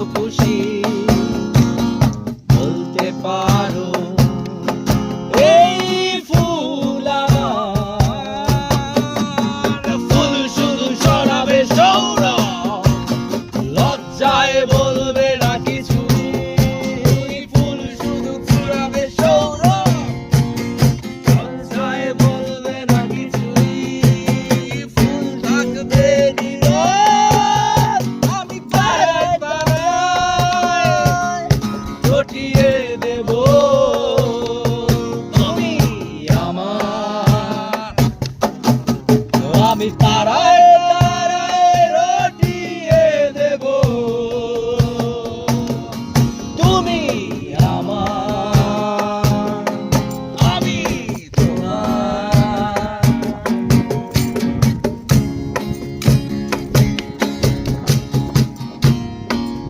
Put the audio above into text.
খুশি বলতে পারো এই ফুল আমার ফুল শুধু সরাবে সৌরভ লজ্জায় বলবে